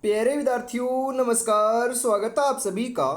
प्यारे विद्यार्थियों नमस्कार। स्वागत है आप सभी का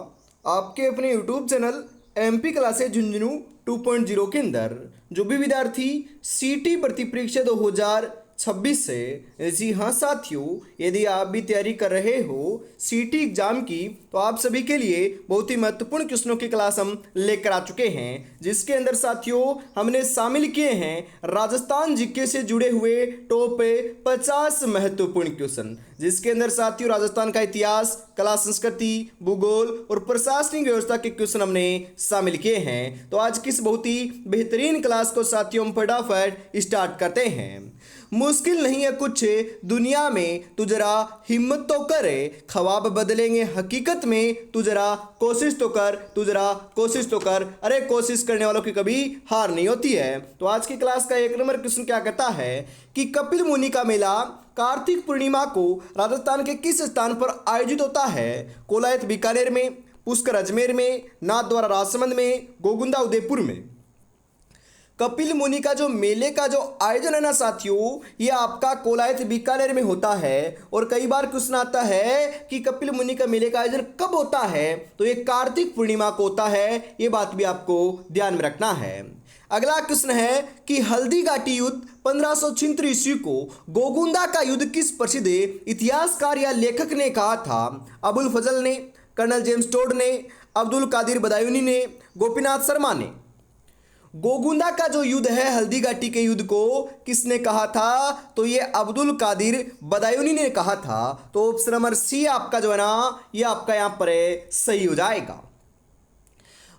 आपके अपने YouTube channel MP classes Jhunjhunu 2.0 के अंदर। जो भी विद्यार्थी सीटी भर्ती परीक्षा 2026 से, जी हाँ साथियों, यदि आप भी तैयारी कर रहे हो सीटी एग्जाम की, तो आप सभी के लिए बहुत ही महत्वपूर्ण क्वेश्चनों की क्लास हम लेकर आ चुके हैं, जिसके अंदर साथियों हमने शामिल किए हैं राजस्थान जीके से जुड़े हुए टॉप 50 महत्वपूर्ण क्वेश्चन, जिसके अंदर साथियों राजस्थान का इतिहास, कला संस्कृति, भूगोल और प्रशासनिक व्यवस्था के क्वेश्चन हमने शामिल किए हैं। तो आज की इस बहुत ही बेहतरीन क्लास को साथियों हम फटाफट स्टार्ट करते हैं। मुश्किल नहीं है कुछ दुनिया में, तू जरा हिम्मत तो करे, ख्वाब बदलेंगे हकीकत में, तू जरा कोशिश तो कर, तू जरा कोशिश तो कर। अरे कोशिश करने वालों की कभी हार नहीं होती है। तो आज की क्लास का 1 नंबर क्वेश्चन क्या कहता है कि कपिल मुनि का मेला कार्तिक पूर्णिमा को राजस्थान के किस स्थान पर आयोजित होता है? कोलायत बीकानेर में, पुष्कर अजमेर में, नाथद्वारा राजसमंद में, गोगुंदा उदयपुर में। कपिल मुनि का जो मेले का जो आयोजन है ना साथियों, ये आपका कोलायत बीकानेर में होता है। और कई बार क्वेश्चन आता है कि कपिल मुनि का मेले का आयोजन कब होता है, तो ये कार्तिक पूर्णिमा को होता है। ये बात भी आपको ध्यान में रखना है। अगला क्वेश्चन है कि हल्दी घाटी युद्ध 1576 ईस्वी को गोगुंदा का युद्ध किस प्रसिद्ध इतिहासकार या लेखक ने कहा था? अबुल फजल ने, कर्नल जेम्स टोड ने, अब्दुल कादिर बदायूनी ने, गोपीनाथ शर्मा ने। गोगुंदा का जो युद्ध है, हल्दी घाटी के युद्ध को किसने कहा था? तो ये अब्दुल कादिर बदायूनी ने कहा था। तो ऑप्शन नंबर सी आपका जो है ना, ये आपका यहां पर सही हो जाएगा।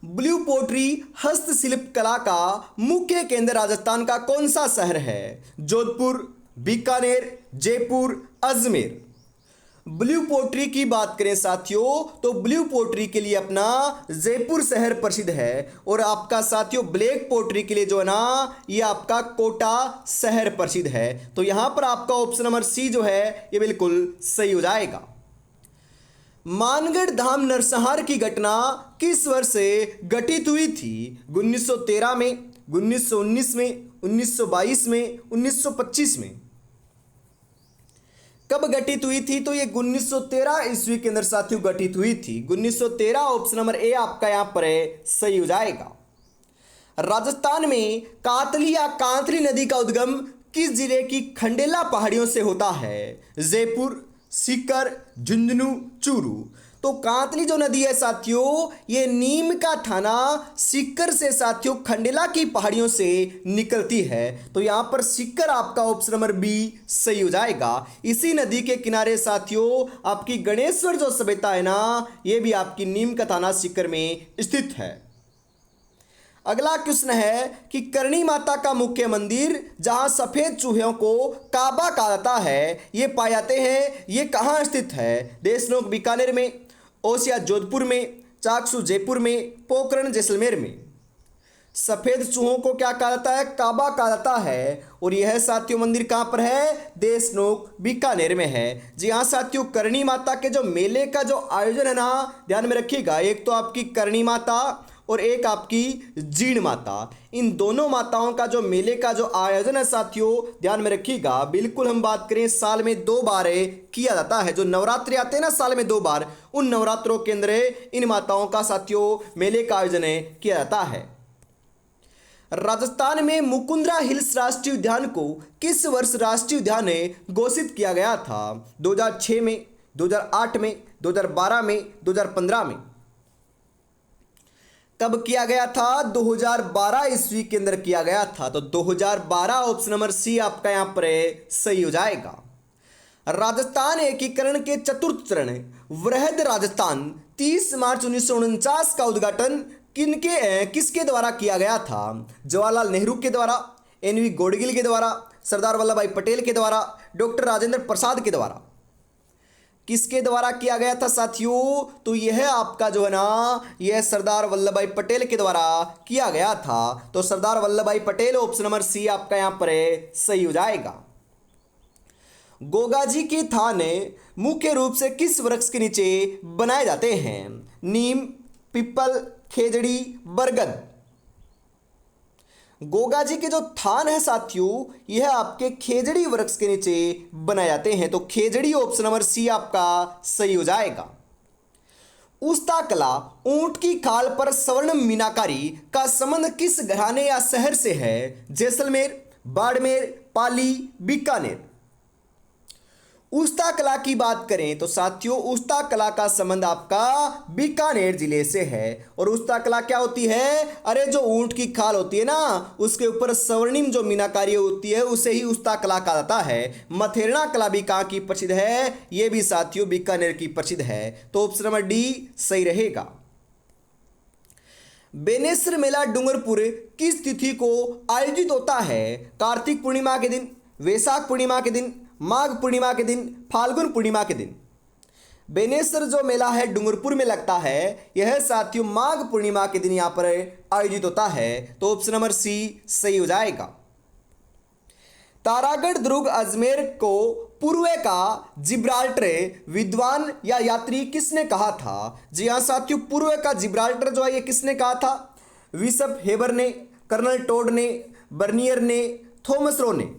ब्लू पोट्री हस्तशिल्प कला का मुख्य केंद्र राजस्थान का कौन सा शहर है? जोधपुर, बीकानेर, जयपुर, अजमेर। ब्लू पोट्री की बात करें साथियों, तो ब्लू पोट्री के लिए अपना जयपुर शहर प्रसिद्ध है। और आपका साथियों ब्लैक पोट्री के लिए जो है ना, ये आपका कोटा शहर प्रसिद्ध है। तो यहां पर आपका ऑप्शन नंबर सी जो है ये बिल्कुल सही हो जाएगा। मानगढ़ धाम नरसंहार की घटना किस वर्ष से घटित हुई थी? 1913 में, 1919 में, 1922 में, 1925 में। कब घटित हुई थी? तो ये 1913 ईस्वी के अंदर साथियों घटित हुई थी। 1913 ऑप्शन नंबर ए आपका यहां पर सही हो जाएगा। राजस्थान में कातली या कांतली नदी का उद्गम किस जिले की खंडेला पहाड़ियों से होता है? जयपुर, सीकर, झुंझुनू, चूरू। तो कांतली जो नदी है साथियों, ये नीम का थाना सीकर से साथियों खंडेला की पहाड़ियों से निकलती है। तो यहां पर सीकर आपका ऑप्शन नंबर बी सही हो जाएगा। इसी नदी के किनारे साथियों आपकी गणेश्वर जो सभ्यता है ना, ये भी आपकी नीम का थाना सीकर में स्थित है। अगला क्वेश्चन है कि करणी माता का मुख्य मंदिर जहां सफेद चूहों को काबा कहा जाता है, ये पाए जाते हैं, ये कहां स्थित है? देशनोक बीकानेर में, ओसिया जोधपुर में, चाकसू जयपुर में, पोखरण जैसलमेर में। सफेद चूहों को क्या कहा जाता है? काबा कहा जाता है। और यह साथियों मंदिर कहां पर है? देशनोक बीकानेर में है। जी हाँ साथियों, करणी माता के जो मेले का जो आयोजन है ना, ध्यान में रखिएगा, एक तो आपकी करणी माता और एक आपकी जीण माता। इन दोनों माताओं का जो मेले का जो आयोजन है साथियों, ध्यान में रखिएगा, बिल्कुल हम बात करें साल में 2 बार किया जाता है। जो नवरात्रि आते हैं ना साल में 2 बार, उन नवरात्रों के अंदर इन माताओं का साथियों मेले का आयोजन किया जाता है। राजस्थान में मुकुंदरा हिल्स राष्ट्रीय उद्यान को किस वर्ष राष्ट्रीय उद्यान घोषित किया गया था? 2006 में, 2008 में, 2012 में, 2015 में। कब किया गया था? 2012 ईस्वी के अंदर किया गया था। तो 2012 ऑप्शन नंबर सी आपका यहां पर सही हो जाएगा। राजस्थान एकीकरण के चतुर्थ चरण वृहद राजस्थान 30 मार्च 1949 का उद्घाटन किसके द्वारा किया गया था? जवाहरलाल नेहरू के द्वारा, एन.वी. गोडगिल के द्वारा, सरदार वल्लभ भाई पटेल के द्वारा, डॉक्टर राजेंद्र प्रसाद के द्वारा। किसके द्वारा किया गया था साथियों? तो यह आपका जो है ना, यह सरदार वल्लभ भाई पटेल के द्वारा किया गया था। तो सरदार वल्लभ भाई पटेल ऑप्शन नंबर सी आपका यहां पर सही हो जाएगा। गोगाजी के थान मुख्य रूप से किस वृक्ष के नीचे बनाए जाते हैं? नीम, पीपल, खेजड़ी, बरगद। गोगा जी के जो थान है साथियों, यह आपके खेजड़ी वृक्ष के नीचे बनाए जाते हैं। तो खेजड़ी ऑप्शन नंबर सी आपका सही हो जाएगा। उस्ता कला ऊंट की खाल पर स्वर्ण मीनाकारी का संबंध किस घराने या शहर से है? जैसलमेर, बाड़मेर, पाली, बीकानेर। उस्ता कला की बात करें तो साथियों, उस्ता कला का संबंध आपका बीकानेर जिले से है। और उस्ता कला क्या होती है? अरे जो ऊंट की खाल होती है ना, उसके ऊपर स्वर्णिम जो मीनाकारी होती है उसे ही उस्ता कला कहा जाता है। मथेरना कला भी कहाँ की प्रसिद्ध है? ये भी साथियों बीकानेर की प्रसिद्ध है। तो ऑप्शन नंबर डी सही रहेगा। बेनेसर मेला डूंगरपुर किस तिथि को आयोजित होता है? कार्तिक पूर्णिमा के दिन, वैशाख पूर्णिमा के दिन, माघ पूर्णिमा के दिन, फाल्गुन पूर्णिमा के दिन। बेनेसर जो मेला है डूंगरपुर में लगता है, यह साथियों माघ पूर्णिमा के दिन यहाँ पर आयोजित होता है। तो ऑप्शन नंबर सी सही हो जाएगा। तारागढ़ दुर्ग अजमेर को पूर्व का जिब्राल्टर विद्वान या यात्री किसने कहा था? जी हाँ साथियों, पूर्व का जिब्राल्टर जो है ये किसने कहा था? बिशप हेबर ने, कर्नल टोड ने, बर्नियर ने, थॉमस रो ने।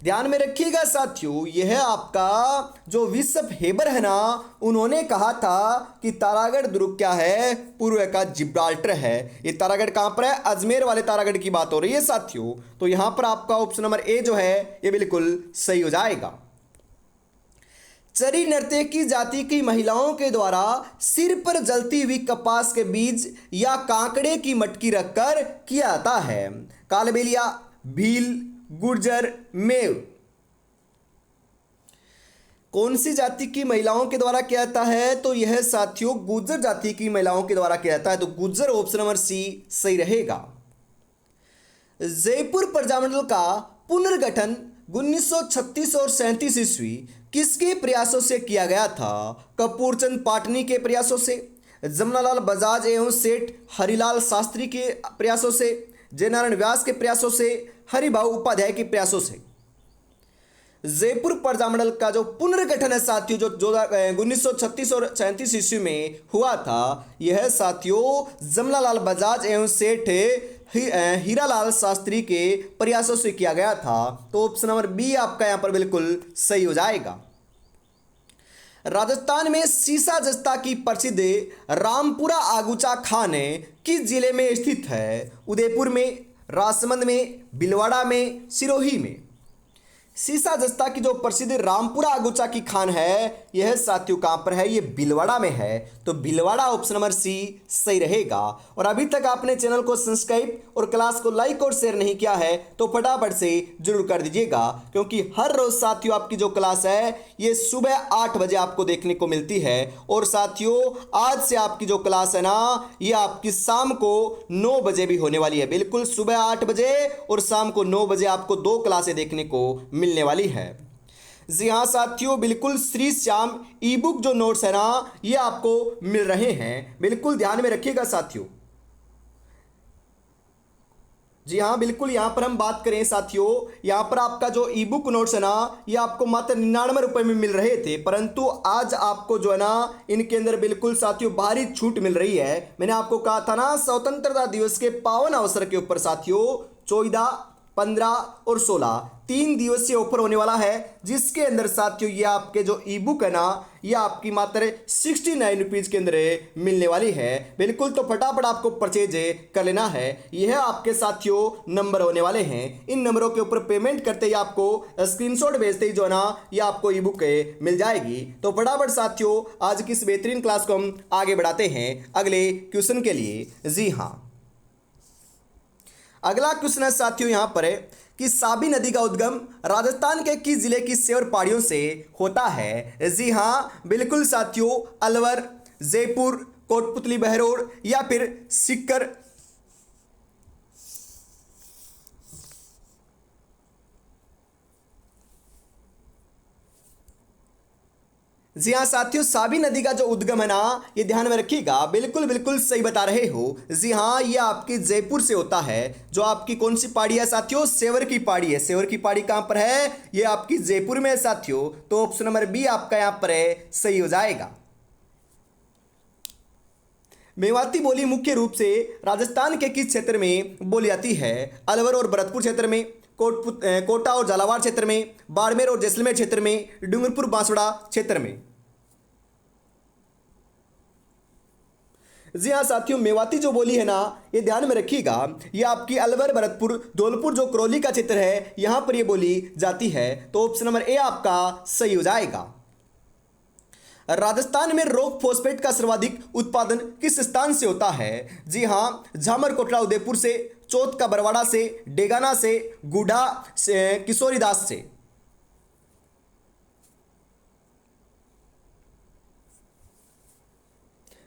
ध्यान में रखिएगा साथियों, यह आपका जो बिशप हेबर है ना, उन्होंने कहा था कि तारागढ़ दुर्ग क्या है? पूर्व का जिब्राल्टर है। ये तारागढ़ कहाँ पर है? अजमेर वाले तारागढ़ की बात हो रही है साथियों। तो यहां पर आपका ऑप्शन नंबर ए जो है ये बिल्कुल सही हो जाएगा। चरी नृत्य की जाति की महिलाओं के द्वारा सिर पर जलती हुई कपास के बीज या कांकड़े की मटकी रखकर किया जाता है। कालबेलिया, भील, गुर्जर, मेव। कौन सी जाति की महिलाओं के द्वारा किया जाता है? तो यह साथियों गुर्जर जाति की महिलाओं के द्वारा किया जाता है। तो गुर्जर ऑप्शन नंबर सी सही रहेगा। जयपुर प्रजामंडल का पुनर्गठन 1936 और 37 ईस्वी किसके प्रयासों से किया गया था? कपूरचंद पाटनी के प्रयासों से, जमनालाल बजाज एवं सेठ हरिलाल शास्त्री के प्रयासों से, जयनारायण व्यास के प्रयासों से, हरिभाऊ उपाध्याय के प्रयासों से। जयपुर प्रजामंडल का जो पुनर्गठन है साथियों, जो 1936 और 37 ईस्वी में हुआ था, यह साथियों जमनालाल बजाज एवं सेठ हीरालाल शास्त्री के प्रयासों से किया गया था। तो ऑप्शन नंबर बी आपका यहां पर बिल्कुल सही हो जाएगा। राजस्थान में सीसा जस्ता की प्रसिद्ध रामपुरा आगूचा खान किस जिले में स्थित है? उदयपुर में, राजसमंद में, भीलवाड़ा में, सिरोही में। सीसा जस्ता की जो प्रसिद्ध रामपुरा आगूचा की खान है, यह साथियों कहां पर है? ये भीलवाड़ा में है। तो भीलवाड़ा ऑप्शन नंबर सी सही रहेगा। और अभी तक आपने चैनल को सब्सक्राइब और क्लास को लाइक और शेयर नहीं किया है तो फटाफट से जरूर कर दीजिएगा, क्योंकि हर रोज साथियों आपकी जो क्लास है ये सुबह 8 बजे आपको देखने को मिलती है। और साथियों आज से आपकी जो क्लास है ना, ये आपकी शाम को 9 बजे भी होने वाली है। बिल्कुल सुबह 8 बजे और शाम को 9 बजे आपको 2 क्लासें देखने को मिलने वाली है। जी हाँ साथियों, बिल्कुल श्री श्याम ई बुक जो नोट्स है ना, ये आपको मिल रहे हैं। बिल्कुल ध्यान में रखिएगा साथियों। जी हाँ बिल्कुल, यहाँ पर हम बात करें साथियों, यहाँ पर आपका जो ई बुक नोट्स है ना, ये आपको मात्र 99 रुपये में मिल रहे थे, परंतु आज आपको जो है ना इनके अंदर बिल्कुल साथियों भारी छूट मिल रही है। मैंने आपको कहा था ना, स्वतंत्रता दिवस के पावन अवसर के ऊपर साथियों 14, 15 और 16 3 दिवसीय ऑफर होने वाला है, जिसके अंदर साथियों ये आपके जो ई बुक है ना, ये आपकी मात्र 69 रुपीज़ के अंदर मिलने वाली है। बिल्कुल, तो फटाफट आपको परचेज कर लेना है। यह आपके साथियों नंबर होने वाले हैं। इन नंबरों के ऊपर पेमेंट करते ही आपको स्क्रीनशॉट भेजते ही जो है ना, ये आपको ई बुक मिल जाएगी। तो फटाफट साथियों आज की इस बेहतरीन क्लास को हम आगे बढ़ाते हैं अगले क्वेश्चन के लिए। जी हाँ, अगला क्वेश्चन है साथियों यहाँ पर कि साबी नदी का उद्गम राजस्थान के किस जिले की सेवर पहाड़ियों से होता है? जी हाँ बिल्कुल साथियों, अलवर, जयपुर, कोटपुतली बहरोड या फिर सीकर। जी हाँ साथियों, साबी नदी का जो उद्गम है ना, ये ध्यान में रखिएगा। बिल्कुल बिल्कुल सही बता रहे हो। जी हाँ, ये आपकी जयपुर से होता है। जो आपकी कौन सी पहाड़ी है साथियों? सेवर की पहाड़ी है। सेवर की पहाड़ी कहाँ पर है? ये आपकी जयपुर में है साथियों। तो ऑप्शन नंबर बी आपका यहाँ पर है सही हो जाएगा। मेवाती बोली मुख्य रूप से राजस्थान के किस क्षेत्र में बोली जाती है? अलवर और भरतपुर क्षेत्र में, कोटा और झालावाड़ क्षेत्र में, बाड़मेर और जैसलमेर क्षेत्र में, डूंगरपुर बांसवाड़ा क्षेत्र में। जी हाँ साथियों, मेवाती जो बोली है ना, ये ध्यान में रखिएगा, ये आपकी अलवर, भरतपुर, धौलपुर जो करौली का क्षेत्र है यहां पर ये बोली जाती है। तो ऑप्शन नंबर ए आपका सही हो जाएगा। राजस्थान में रॉक फॉस्फेट का सर्वाधिक उत्पादन किस स्थान से होता है? जी हां, झामर कोटला उदयपुर से, चौथ का बरवाड़ा से, डेगाना से, गुढ़ा से, किशोरीदास से।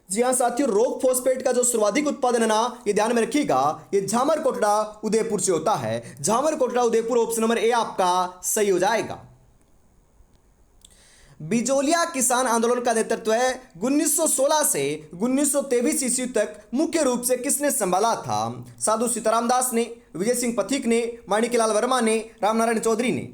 जी हाँ साथियों, रॉक फॉस्फेट का जो सर्वाधिक उत्पादन है ना, ये ध्यान में रखिएगा, ये झामर कोटला उदयपुर से होता है। Jhamar Kotla Udaipur, option number A आपका सही हो जाएगा। बिजोलिया किसान आंदोलन का नेतृत्व 1916 से 1923 ईस्वी तक मुख्य रूप से किसने संभाला था? साधु सीताराम दास ने, विजय सिंह पथिक ने, माणिक्यलाल वर्मा ने, रामनारायण चौधरी ने।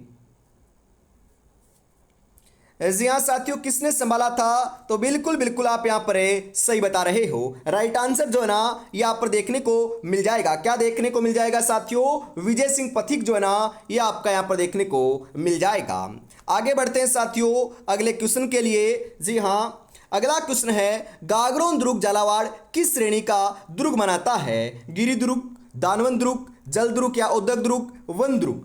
जी हाँ साथियों, किसने संभाला था? तो बिल्कुल बिल्कुल आप यहाँ पर सही बता रहे हो। राइट आंसर जो है ना, यहाँ पर देखने को मिल जाएगा। क्या देखने को मिल जाएगा साथियों? विजय सिंह पथिक जो है ना, ये आपका यहाँ पर देखने को मिल जाएगा। आगे बढ़ते हैं साथियों अगले क्वेश्चन के लिए। जी हाँ, अगला क्वेश्चन है, गागरोन दुर्ग झालावाड़ किस श्रेणी का दुर्ग बनाता है? गिरी दुर्ग, दानवन दुर्ग, जल दुर्ग या औद्योगिक दुर्ग, वन दुर्ग?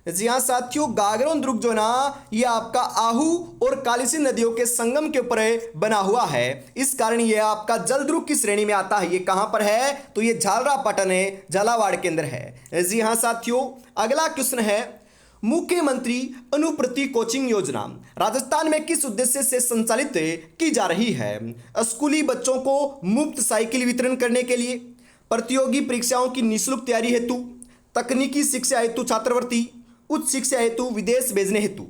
जी हाँ साथियों, गागरोन दुर्ग जो ना, ये आपका आहू और कालीसिंध नदियों के संगम के ऊपर बना हुआ है। इस कारण ये आपका जल दुर्ग की श्रेणी में आता है। ये कहां पर है? तो ये झालरापाटन है, झालावाड़ के अंदर है। जी हाँ साथियों, अगला क्वेश्चन है, मुख्यमंत्री अनुप्रति कोचिंग योजना राजस्थान में किस उद्देश्य से संचालित की जा रही है? स्कूली बच्चों को मुफ्त साइकिल वितरण करने के लिए, प्रतियोगी परीक्षाओं की निःशुल्क तैयारी हेतु, तकनीकी शिक्षा हेतु छात्रवृत्ति, उच्च शिक्षा हेतु विदेश भेजने हेतु?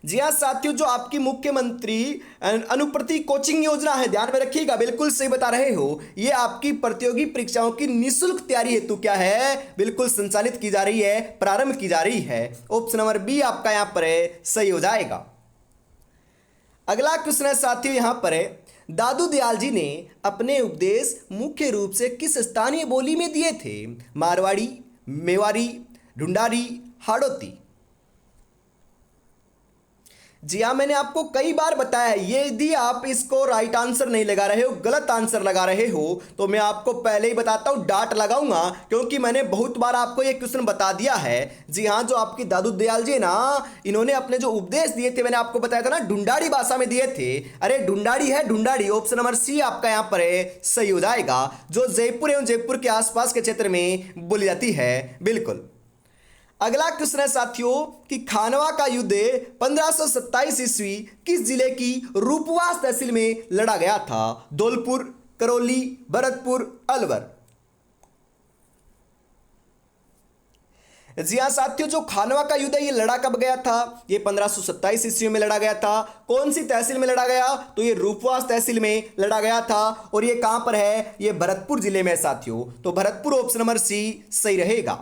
जी हाँ साथियों, जो आपकी मुख्यमंत्री अनुप्रति कोचिंग योजना है, ध्यान में रखिएगा, बिल्कुल सही बता रहे हो, ये आपकी प्रतियोगी परीक्षाओं की निःशुल्क तैयारी हेतु क्या है? बिल्कुल संचालित की जा रही है, प्रारंभ की जा रही है। ऑप्शन नंबर बी आपका यहाँ पर सही हो जाएगा। अगला क्वेश्चन है साथियों, यहाँ पर दादू दयाल जी ने अपने उपदेश मुख्य रूप से किस स्थानीय बोली में दिए थे? मारवाड़ी, मेवाड़ी, ढूंढारी, हाड़ौती? जी हाँ, मैंने आपको कई बार बताया है, यदि आप इसको राइट आंसर नहीं लगा रहे हो, गलत आंसर लगा रहे हो, तो मैं आपको पहले ही बताता हूं, डांट लगाऊंगा, क्योंकि मैंने बहुत बार आपको ये क्वेश्चन बता दिया है। जी हाँ, जो आपकी दादू दयाल जी ना, इन्होंने अपने जो उपदेश दिए थे, मैंने आपको बताया था ना, ढूंढाड़ी भाषा में दिए थे। अरे ढूंढाड़ी है, ढूंढाड़ी। ऑप्शन नंबर सी आपका यहाँ पर सही हो जाएगा, जो जयपुर एवं जयपुर के आसपास के क्षेत्र में बोली जाती है। बिल्कुल। अगला क्वेश्चन है साथियों कि खानवा का युद्ध 1527 ईस्वी किस जिले की रूपवास तहसील में लड़ा गया था? धौलपुर, करौली, भरतपुर, अलवर? जी हाँ साथियों, जो खानवा का युद्ध है ये लड़ा कब गया था? ये 1527 ईस्वी में लड़ा गया था। कौन सी तहसील में लड़ा गया? तो ये रूपवास तहसील में लड़ा गया था। और ये कहां पर है? ये भरतपुर जिले में है साथियों। तो भरतपुर, ऑप्शन नंबर सी सही रहेगा।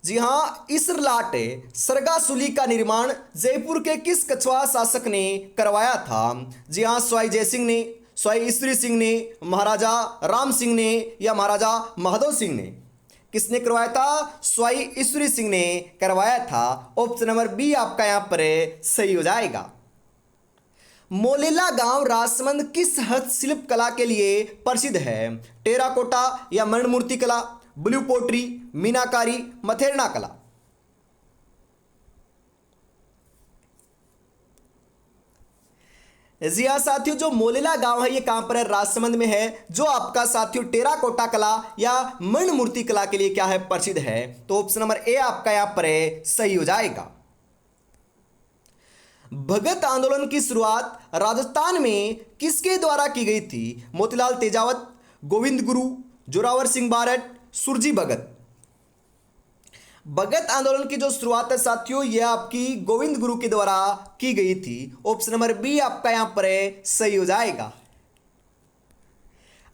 जी हां, इसरलाट सरगासुली का निर्माण जयपुर के किस कछवा शासक ने करवाया था? जी हां, स्वाई जयसिंह ने, स्वाई ईश्वरी सिंह ने, महाराजा राम सिंह ने या महाराजा माधव सिंह ने? किसने करवाया था? स्वाई ईश्वरी सिंह ने करवाया था। ऑप्शन नंबर बी आपका यहां पर सही हो जाएगा। मोलेला गांव राजसमंद किस हस्तशिल्प कला के लिए प्रसिद्ध है? टेराकोटा या मणिमूर्ति कला, ब्लू पोट्री, मीनाकारी, मथेरना कला? जी हाँ साथियों, जो मोलेला गांव है ये कहां पर है? राजसमंद में है। जो आपका साथियों टेराकोटा कला या मणिमूर्ति कला के लिए क्या है? प्रसिद्ध है। तो ऑप्शन नंबर ए आपका यहां पर सही हो जाएगा। भगत आंदोलन की शुरुआत राजस्थान में किसके द्वारा की गई थी? मोतीलाल तेजावत, गोविंद गुरु, जोरावर सिंह बारट, सुरजी भगत? भगत आंदोलन की जो शुरुआत है साथियों यह आपकी गोविंद गुरु के द्वारा की गई थी। ऑप्शन नंबर बी आपका यहां पर सही हो जाएगा।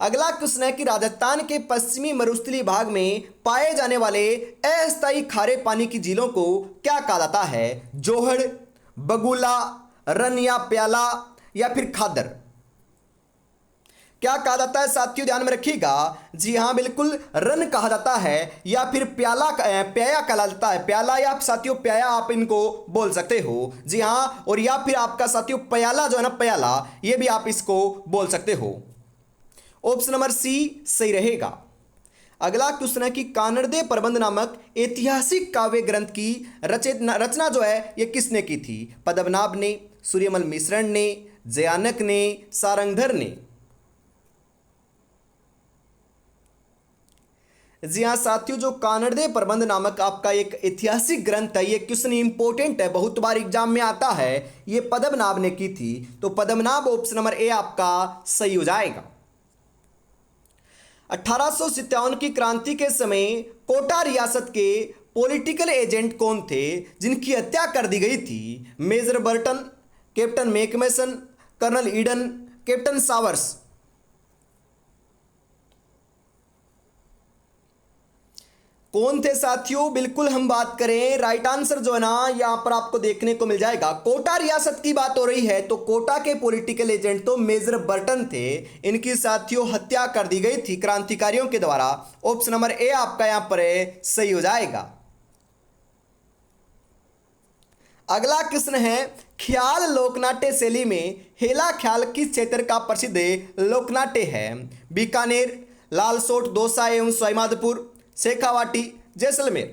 अगला क्वेश्चन है कि राजस्थान के पश्चिमी मरुस्थलीय भाग में पाए जाने वाले अस्थायी खारे पानी की झीलों को क्या कहा जाता है? जोहड़, बगुला, रन या प्याला या फिर खादर? क्या कहा जाता है साथियों, ध्यान में रखिएगा। जी हाँ, बिल्कुल रन कहा जाता है या फिर प्याला, प्याया कहा जाता है। प्याला या साथियों प्याया आप इनको बोल सकते हो। जी हाँ, और या फिर आपका साथियों प्याला जो है ना, प्याला, ये भी आप इसको बोल सकते हो। ऑप्शन नंबर सी सही रहेगा। अगला क्वेश्चन है कि कानड़दे प्रबंध नामक ऐतिहासिक काव्य ग्रंथ की रचना जो है ये किसने की थी? पद्मनाभ ने, सूर्यमल मिश्रण ने, जयानक ने, सारंगधर ने? जी हाँ साथियों, जो कानड़दे प्रबंध नामक आपका एक ऐतिहासिक ग्रंथ है, ये क्वेश्चन इंपॉर्टेंट है, बहुत बार एग्जाम में आता है। ये पद्मनाभ ने की थी, तो पद्मनाभ ऑप्शन नंबर ए आपका सही हो जाएगा। 1857 की क्रांति के समय कोटा रियासत के पॉलिटिकल एजेंट कौन थे जिनकी हत्या कर दी गई थी? Major Burton, captain McMason, colonel Eden, captain Sowers? कौन थे साथियों? बिल्कुल हम बात करें, राइट आंसर जो है ना यहां पर आपको देखने को मिल जाएगा, कोटा रियासत की बात हो रही है, तो कोटा के पॉलिटिकल एजेंट तो मेजर बर्टन थे। इनकी साथियों हत्या कर दी गई थी क्रांतिकारियों के द्वारा। ऑप्शन नंबर ए आपका यहां पर सही हो जाएगा। अगला क्वेश्चन है, ख्याल लोकनाट्य शैली में हेला ख्याल किस क्षेत्र का प्रसिद्ध लोकनाट्य है? बीकानेर, लालसोट, दौसा एवं सवाईमाधोपुर, शेखावाटी, जैसलमेर?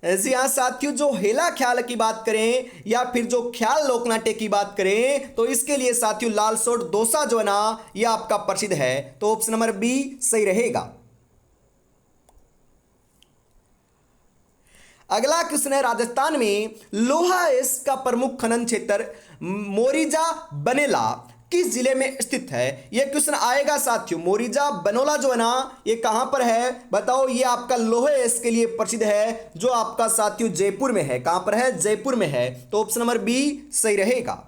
जी हाँ साथियों, जो हेला ख्याल की बात करें या फिर जो ख्याल लोकनाट्य की बात करें तो इसके लिए साथियों लालसोट दौसा जो है ना यह आपका प्रसिद्ध है, तो ऑप्शन नंबर बी सही रहेगा। अगला क्वेश्चन है, राजस्थान में लोहा एस का प्रमुख खनन क्षेत्र मोरिजा बनेला किस जिले में स्थित है? यह क्वेश्चन आएगा साथियों। मोरिजा बनोला जो है ना ये कहां पर है बताओ? ये आपका लोहे एस के लिए प्रसिद्ध है, जो आपका साथियों जयपुर में है। कहां पर है? जयपुर में है, तो ऑप्शन नंबर बी सही रहेगा।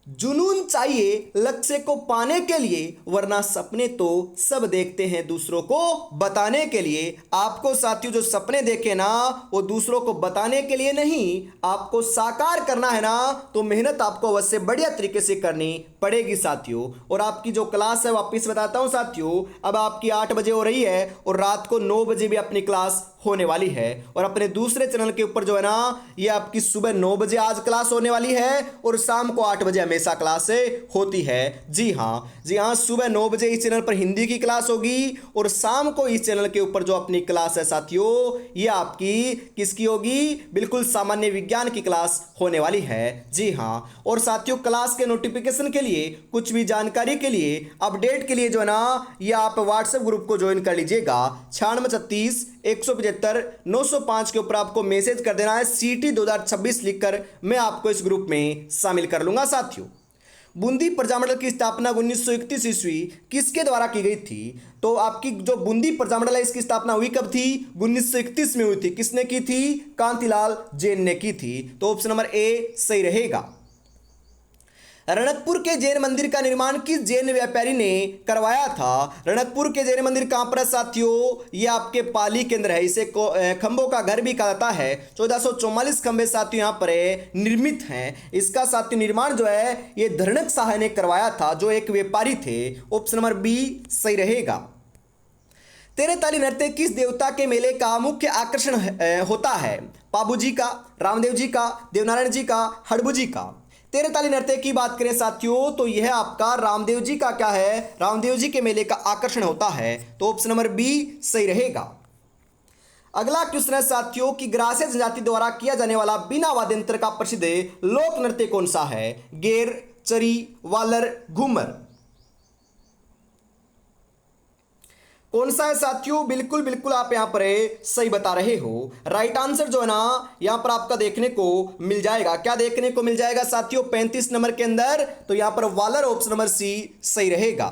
जुनून चाहिए लक्ष्य को पाने के लिए, वरना सपने तो सब देखते हैं दूसरों को बताने के लिए। आपको साथियों जो सपने देखे ना वो दूसरों को बताने के लिए नहीं, आपको साकार करना है ना तो मेहनत आपको अवश्य बढ़िया तरीके से करनी पड़ेगी साथियों। और आपकी जो क्लास है वापिस बताता हूं साथियों, अब आपकी 8 बजे हो रही है और रात को 9 बजे भी अपनी क्लास होने वाली है। और अपने दूसरे चैनल के ऊपर जो है ना ये आपकी सुबह 9 बजे आज क्लास होने वाली है और शाम को 8 बजे हमेशा क्लास होती है। जी हाँ, सुबह 9 बजे इस चैनल पर हिंदी की क्लास होगी और शाम को इस चैनल के ऊपर जो अपनी क्लास है साथियों ये आपकी किसकी होगी? बिल्कुल सामान्य विज्ञान की क्लास होने वाली है। जी हाँ, और साथियों क्लास के नोटिफिकेशन के लिए, कुछ भी जानकारी के लिए, अपडेट के लिए जो है ना ये आप व्हाट्सएप ग्रुप को ज्वाइन कर लीजिएगा। 9636 175 905 के ऊपर आपको मैसेज कर देना है सीटी 2026 लिखकर, मैं आपको इस ग्रुप में शामिल कर लूंगा साथियों। बूंदी प्रजामंडल की स्थापना 1931 ईस्वी किसके द्वारा की गई थी? तो आपकी जो बूंदी प्रजामंडल है इसकी स्थापना हुई कब थी? 1931 में हुई थी। किसने की थी? कांतिलाल जैन ने की थी, तो ऑप्शन नंबर ए सही रहेगा। रणकपुर के जैन मंदिर का निर्माण किस जैन व्यापारी ने करवाया था? रणकपुर के जैन मंदिर कहां पर है साथियों? ये आपके पाली के अंदर है, इसे खंभों का घर भी कहा जाता है। 1444 खंभे साथियों यहाँ पर निर्मित हैं। इसका साथियों निर्माण जो है ये धरणक शाह ने करवाया था, जो एक व्यापारी थे। ऑप्शन नंबर बी सही रहेगा। तेरहताली नृत्य किस देवता के मेले का मुख्य आकर्षण होता है? पाबू जी का, रामदेव जी का, देवनारायण जी का, हड़बू जी का? तेरहताली नृत्य की बात करें साथियों तो यह आपका रामदेव जी का क्या है? रामदेव जी के मेले का आकर्षण होता है, तो ऑप्शन नंबर बी सही रहेगा। अगला क्वेश्चन है साथियों कि ग्रास्य जनजाति द्वारा किया जाने वाला बिना वाद्यंत्र का प्रसिद्ध लोक नृत्य कौन सा है? गेर, चरी, वालर, घूमर? कौन सा है साथियों? बिल्कुल बिल्कुल आप यहां पर सही बता रहे हो। राइट आंसर जो है ना यहां पर आपका देखने को मिल जाएगा। क्या देखने को मिल जाएगा साथियों 35 नंबर के अंदर? तो यहां पर वालर ऑप्शन नंबर सी सही रहेगा।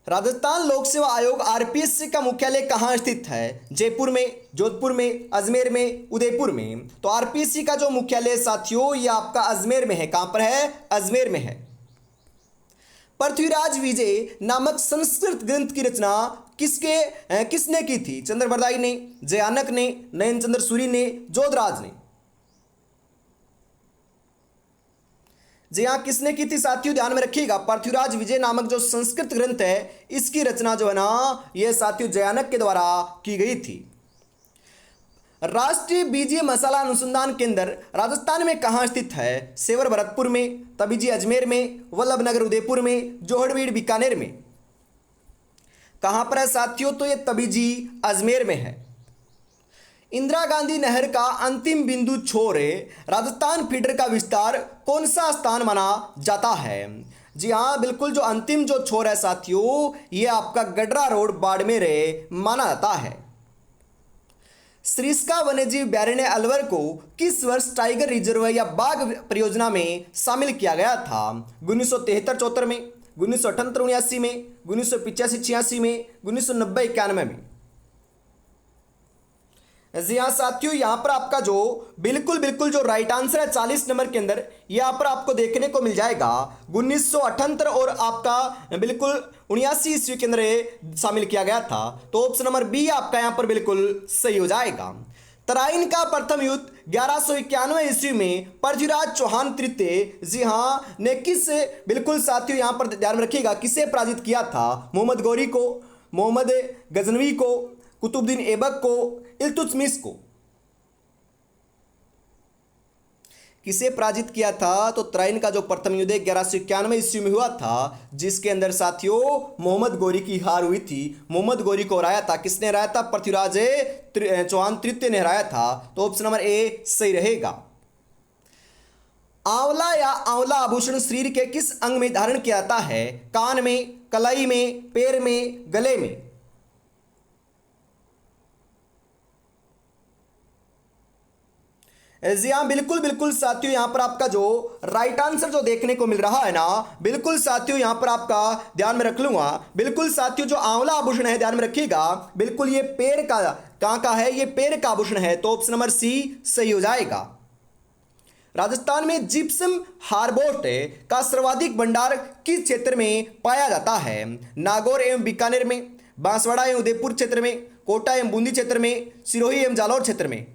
राजस्थान लोक सेवा आयोग आरपीएससी का मुख्यालय कहाँ स्थित है? जयपुर में, जोधपुर में, अजमेर में, उदयपुर में। तो आरपीएससी का जो मुख्यालय साथियों ये आपका अजमेर में है। कहाँ पर है? अजमेर में है। पृथ्वीराज विजय नामक संस्कृत ग्रंथ की रचना किसने की थी? चंद्रबरदाई ने, जयानक ने, नयनचंद्र सूरी ने, जोधराज ने। जी हाँ, किसने की थी साथियों? ध्यान में रखिएगा, पृथ्वीराज विजय नामक जो संस्कृत ग्रंथ है इसकी रचना जो है ना यह साथियों जयानक के द्वारा की गई थी। राष्ट्रीय बीजीय मसाला अनुसंधान केंद्र राजस्थान में कहाँ स्थित है? सेवर भरतपुर में, तबीजी अजमेर में, वल्लभनगर उदयपुर में, जोहड़वीड़ बीकानेर में। कहाँ पर है साथियों? तो ये तबीजी अजमेर में है। इंदिरा गांधी नहर का अंतिम बिंदु छोरे राजस्थान फीडर का विस्तार कौन सा स्थान माना जाता है? जी हाँ, बिल्कुल, जो अंतिम जो छोर है साथियों ये आपका गडरा रोड बाड़मेर माना जाता है। सरिस्का वन्यजीव अभयारण्य अलवर को किस वर्ष टाइगर रिजर्व या बाघ परियोजना में शामिल किया गया था? 1973-74 में, 1978-79 में, 1985-86 में, 1990-91 में। जी हाँ साथियों, यहाँ पर आपका जो बिल्कुल जो राइट आंसर है 40 नंबर के अंदर यहाँ पर आपको देखने को मिल जाएगा 1978 और आपका बिल्कुल 79 ईस्वी के अंदर शामिल किया गया था। तो ऑप्शन नंबर बी आपका यहाँ पर बिल्कुल सही हो जाएगा। तराइन का प्रथम युद्ध 1191 ईस्वी में पृथ्वीराज चौहान तृतीय, जी हाँ, ने किस, बिल्कुल साथियों यहाँ पर ध्यान में रखिएगा, किसे पराजित किया था? मोहम्मद गौरी को, मोहम्मद गजनवी को, कुतुबुद्दीन ऐबक को, इल्तुतमिश को। किसे पराजित किया था? तो तराइन का जो प्रथम युद्ध 1191 ईस्वी में हुआ था जिसके अंदर साथियों मोहम्मद गौरी की हार हुई थी। मोहम्मद गौरी को हराया था। किसने हराया था? पृथ्वीराज चौहान तृतीय ने हराया था। तो ऑप्शन नंबर ए सही रहेगा। आंवला या आंवला आभूषण शरीर के किस अंग में धारण किया जाता है? कान में, कलाई में, पैर में, गले में। जी हाँ, बिल्कुल साथियों यहाँ पर आपका जो राइट आंसर जो देखने को मिल रहा है ना, बिल्कुल साथियों यहाँ पर आपका ध्यान में रख लूंगा। बिल्कुल साथियों जो आंवला आभूषण है ध्यान में रखिएगा, बिल्कुल ये पैर का, कहाँ का है? ये पैर का आभूषण है। तो ऑप्शन नंबर सी सही हो जाएगा। राजस्थान में जिप्सम हार्बोट का सर्वाधिक भंडार किस क्षेत्र में पाया जाता है? नागौर एवं बीकानेर में, बांसवाड़ा एवं उदयपुर क्षेत्र में, कोटा एवं बूंदी क्षेत्र में, सिरोही एवं जालौर क्षेत्र में।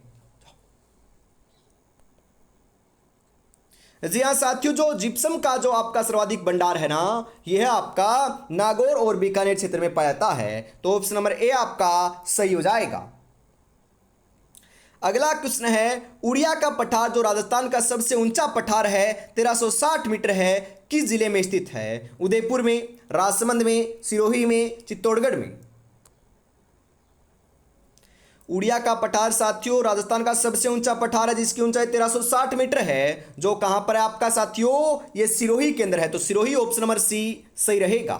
जी हाँ साथियों, जो जिप्सम का जो आपका सर्वाधिक भंडार है ना यह है आपका नागौर और बीकानेर क्षेत्र में पाया जाता है। तो ऑप्शन नंबर ए आपका सही हो जाएगा। अगला क्वेश्चन है, उड़िया का पठार जो राजस्थान का सबसे ऊंचा पठार है 1360 मीटर है, किस जिले में स्थित है? उदयपुर में, राजसमंद में, सिरोही में, चित्तौड़गढ़ में। उड़िया का पठार साथियों राजस्थान का सबसे ऊंचा पठार है जिसकी ऊंचाई 1360 मीटर है, जो कहां पर है आपका साथियों? ये सिरोही के अंदर है। तो सिरोही ऑप्शन नंबर सी सही रहेगा।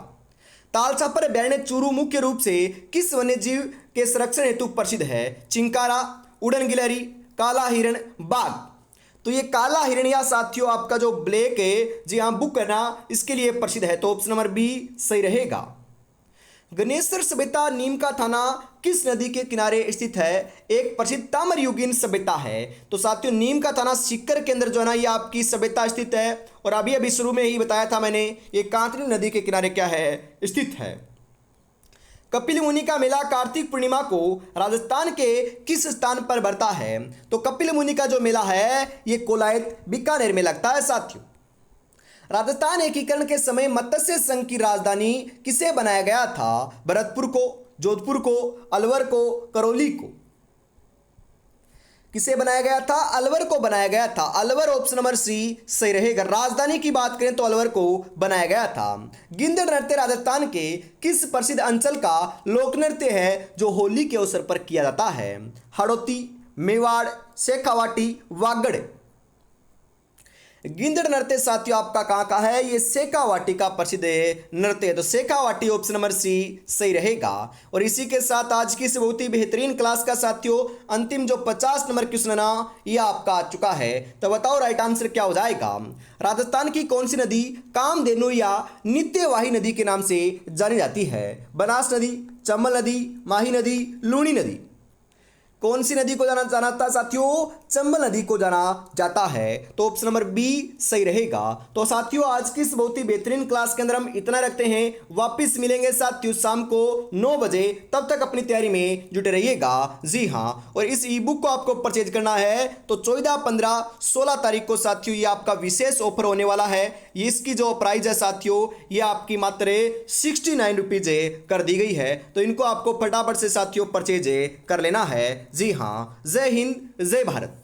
तालछापर अभयारण्य चूरू मुख्य रूप से किस वन्यजीव के संरक्षण हेतु प्रसिद्ध है? चिंकारा, उड़न गिलहरी, काला हिरण, बाघ। तो ये काला हिरण या साथियों आपका जो ब्लैक है, जी हाँ, बुक है ना, इसके लिए प्रसिद्ध है। तो ऑप्शन नंबर बी सही रहेगा। गणेश्वर सभ्यता नीम का थाना किस नदी के किनारे स्थित है? एक प्रसिद्ध ताम्रयुगीन सभ्यता है। तो साथियों नीम का थाना सीकर के अंदर जो है ना ये आपकी सभ्यता स्थित है। और अभी शुरू में ही बताया था मैंने, ये कांकरी नदी के किनारे क्या है? स्थित है। कपिल मुनि का मेला कार्तिक पूर्णिमा को राजस्थान के किस स्थान पर बढ़ता है? तो कपिल मुनि का जो मेला है ये कोलायत बीकानेर में लगता है साथियों। राजस्थान एकीकरण के समय मत्स्य संघ की राजधानी किसे बनाया गया था? भरतपुर को, जोधपुर को, अलवर को, करौली को। किसे बनाया गया था? अलवर को बनाया गया था। अलवर ऑप्शन नंबर सी सही रहेगा। राजधानी की बात करें तो अलवर को बनाया गया था। गिंदड़ नृत्य राजस्थान के किस प्रसिद्ध अंचल का लोक नृत्य है जो होली के अवसर पर किया जाता है? हड़ौती, मेवाड़, शेखावाटी, वागड़। गिंदड़ नृत्य साथियों आपका कहाँ का है, ये शेखावाटी का प्रसिद्ध नृत्य है, तो शेखावाटी ऑप्शन नंबर सी सही रहेगा। और इसी के साथ आज की इस बहुत ही बेहतरीन क्लास का साथियों अंतिम जो 50 नंबर क्वेश्चन है ना, ये आपका आ चुका है। तो बताओ राइट आंसर क्या हो जाएगा। राजस्थान की कौन सी नदी कामधेनु या नित्यवाही नदी के नाम से जानी जाती है? बनास नदी, चंबल नदी, माही नदी, लूनी नदी। कौन सी नदी को जाना था साथियों? चंबल नदी को जाना जाता है, तो ऑप्शन नंबर बी सही रहेगा। तो साथियों आज की इस बहुत ही बेहतरीन क्लास के अंदर हम इतना रखते हैं, वापस मिलेंगे साथियों शाम को 9 बजे। तब तक अपनी तैयारी में जुटे रहिएगा। जी हाँ, और इस ई बुक को आपको परचेज करना है तो 14, 15, 16 तारीख को साथियों ये आपका विशेष ऑफर होने वाला है। ये इसकी जो प्राइस है साथियों ये आपकी मात्र 69 रुपीज कर दी गई है, तो इनको आपको फटाफट से साथियों परचेज कर लेना है। जी हाँ, जय हिंद, जय भारत।